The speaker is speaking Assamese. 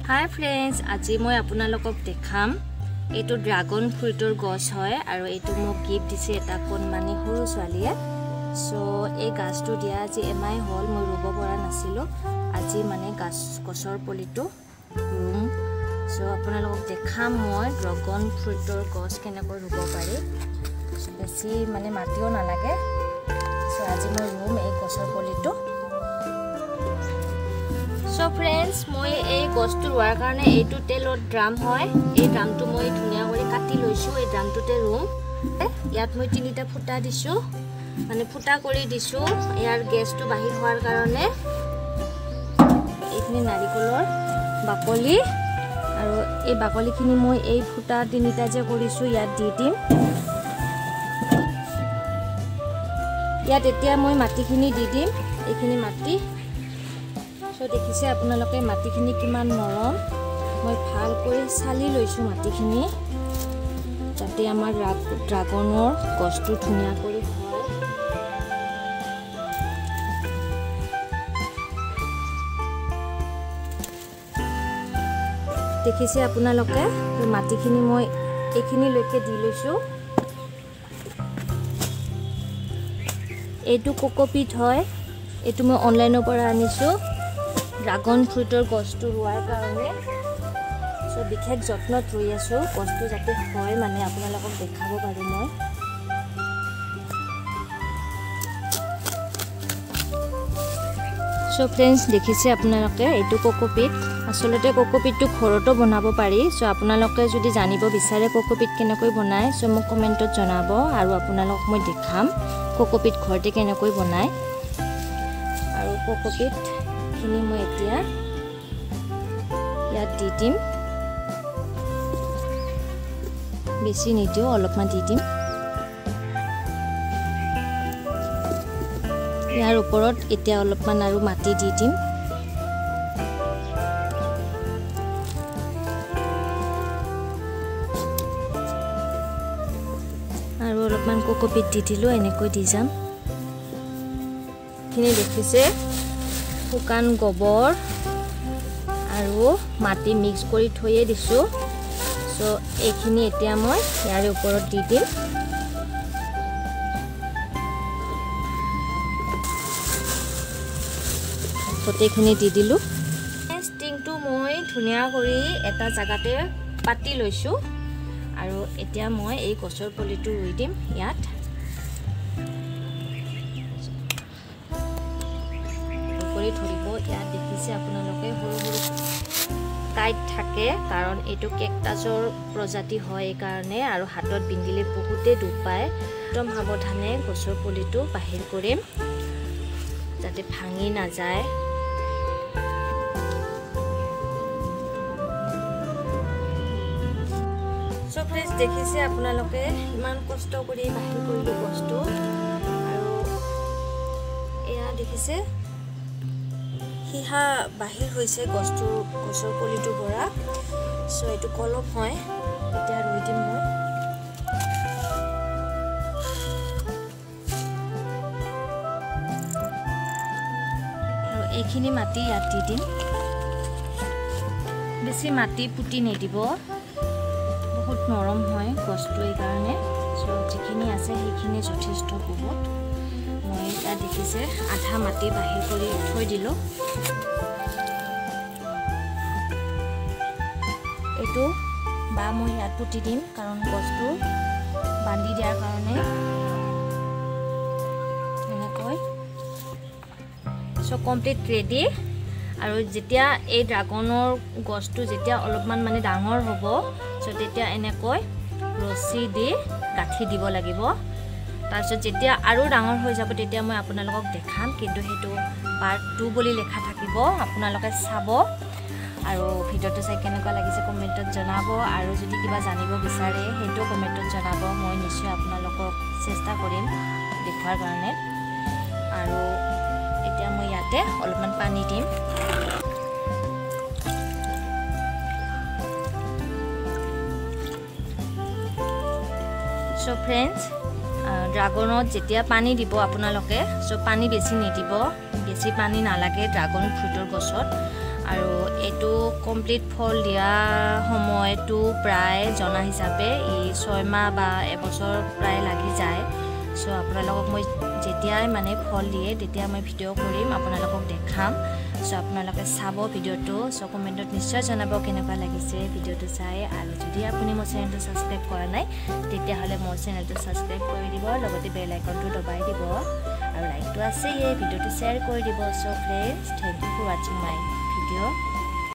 হাই ফ্ৰেণ্ডছ, আজি মই আপোনালোকক দেখাম এইটো ড্ৰাগন ফ্ৰুটৰ গছ হয় আৰু এইটো মোক গিফ্ট দিছে এটা কোনমানি সৰু ছোৱালীয়ে। সো এই গাছটো দিয়া আজি এমাই হ'ল, মই ৰুব পৰা নাছিলোঁ। আজি মানে গছৰ পুলিটো ৰুম। সো আপোনালোকক দেখাম মই ড্ৰাগন ফ্ৰুটৰ গছ কেনেকৈ ৰুব পাৰি। বেছি মানে মাটিও নালাগে। সো আজি মই ৰুম এই গছৰ পুলিটো। সো ফ্ৰেণ্ডছ, মই এই গছটো ৰোৱাৰ কাৰণে এইটো তেলৰ ড্ৰাম হয়। এই ড্ৰামটো মই ধুনীয়া কৰি কাটি লৈছোঁ। এই ড্ৰামটোতে ৰুম। ইয়াত মই 3টা ফুটা দিছোঁ, মানে ফুটা কৰি দিছোঁ ইয়াৰ গেছটো বাহিৰ হোৱাৰ কাৰণে। এইখিনি নাৰিকলৰ বাকলি আৰু এই বাকলিখিনি মই এই ফুটা 3টা যে কৰিছোঁ ইয়াত দি দিম। ইয়াত এতিয়া মই মাটিখিনি দি দিম, এইখিনি মাটি। সো দেখিছে আপোনালোকে মাটিখিনি কিমান নৰম। মই ভালকৈ চালি লৈছোঁ মাটিখিনি, যাতে আমাৰ ড্ৰাগনৰ গছটো ধুনীয়া কৰি হয়। দেখিছে আপোনালোকে মাটিখিনি মই এইখিনিলৈকে দি লৈছোঁ। এইটো কোকোপিট হয়, এইটো মই অনলাইনৰ পৰা আনিছোঁ ড্ৰাগন ফ্ৰুটৰ গছটো ৰোৱাৰ কাৰণে। সো বিশেষ যত্নত ৰুই আছোঁ গছটো যাতে হয়, মানে আপোনালোকক দেখাব পাৰোঁ মই। সো ফ্ৰেণ্ডছ, দেখিছে আপোনালোকে এইটো কোকোপিট। আচলতে কোকোপিটটো ঘৰতো বনাব পাৰি। সো আপোনালোকে যদি জানিব বিচাৰে কোকোপিট কেনেকৈ বনায়, সো মোক কমেণ্টত জনাব আৰু আপোনালোকক মই দেখাম কোকোপিট ঘৰতে কেনেকৈ বনায়। আৰু কোকোপিটখিনি মই এতিয়া ইয়াত দি দিম, বেছি নিদিওঁ, অলপমান দি দিম। ইয়াৰ ওপৰত এতিয়া অলপমান আৰু মাটি দি দিম। আৰু অলপমান কোকোপিট দি দিলোঁ, এনেকৈ দি যাম। এইখিনি দেখিছে শুকান গোবৰ আৰু মাটি মিক্স কৰি থৈয়ে দিছোঁ। সো এইখিনি এতিয়া মই ইয়াৰ ওপৰত দি দিম। গোটেইখিনি দি দিলোঁ। ষ্টিংটো মই ধুনীয়া কৰি এটা জেগাতে পাতি লৈছোঁ আৰু এতিয়া মই এই গছৰ পুলিটো ৰুই দিম ইয়াত। কৰি ধৰিব, ইয়াত দেখিছে আপোনালোকে সৰু সৰু কাঁইট থাকে, কাৰণ এইটো কেকটাছৰ প্ৰজাতি হয় এইকাৰণে, আৰু হাতত বিন্ধিলে বহুতে দুখ পায়। একদম সাৱধানে গছৰ পুলিটো বাহিৰ কৰিম যাতে ভাঙি নাযায়। সো ফ্ৰেণ্ডছ, দেখিছে আপোনালোকে ইমান কষ্ট কৰি বাহিৰ কৰিলোঁ গছটো। আৰু এয়া দেখিছে সিহা বাহিৰ হৈছে গছৰ পুলিটোৰ পৰা। সো এইটো কলম হয়, এতিয়া ৰুই দিম মই। আৰু এইখিনি মাটি ইয়াত দি দিম, বেছি মাটি পুতি নিদিব, বহুত নৰম হয় গছটো এইকাৰণে। সো যিখিনি আছে সেইখিনি যথেষ্ট বহুত। মই এতিয়া দেখিছে আধা মাটি বাহিৰ কৰি থৈ দিলোঁ। এইটো বা মই ইয়াত পুতি দিম, কাৰণ গছটো বান্ধি দিয়াৰ কাৰণে এনেকৈ। So complete ready. আৰু যেতিয়া এই ড্ৰাগনৰ গছটো যেতিয়া অলপমান মানে ডাঙৰ হ'ব, সো তেতিয়া এনেকৈ ৰছী দি গাঁঠি দিব লাগিব। তাৰপিছত যেতিয়া আৰু ডাঙৰ হৈ যাব তেতিয়া মই আপোনালোকক দেখাম, কিন্তু সেইটো পাৰ্ট 2 বুলি লিখা থাকিব, আপোনালোকে চাব। আৰু ভিডিঅ'টো চাই কেনেকুৱা লাগিছে কমেণ্টত জনাব, আৰু যদি কিবা জানিব বিচাৰে সেইটো কমেণ্টত জনাব। মই নিশ্চয় আপোনালোকক চেষ্টা কৰিম দেখুৱাৰ কাৰণে। আৰু এতিয়া মই ইয়াতে অলপমান পানী দিম। সো ফ্ৰেণ্ডছ, ড্ৰাগনত যেতিয়া পানী দিব আপোনালোকে, সো পানী বেছি নিদিব, বেছি পানী নালাগে ড্ৰাগন ফ্ৰুটৰ গছত। আৰু এইটো কমপ্লিট ফল দিয়া সময়টো প্ৰায় জনা হিচাপে 6 মাহ বা এবছৰ প্ৰায় লাগি যায় সো আপোনালোকক মই যেতিয়াই মানে ফল দিয়ে তেতিয়া মই ভিডিও কৰিম আপোনালোকক দেখাম সো আপোনালোকে চাব ভিডিওটো সো কমেন্টত নিশ্চয় জনাব কেনেকুৱা লাগিছে ভিডিওটো চাই আৰু যদি আপুনি মোৰ চেনেলটো সাবস্ক্ৰাইব কৰা নাই তেতিয়া হলে মোৰ চেনেলটো সাবস্ক্ৰাইব কৰি দিব লগতে বেল আইকনটো দবাই দিব আৰু লাইকটো আছে এই ভিডিওটো শেয়াৰ কৰি দিব so friends thank you for watching my video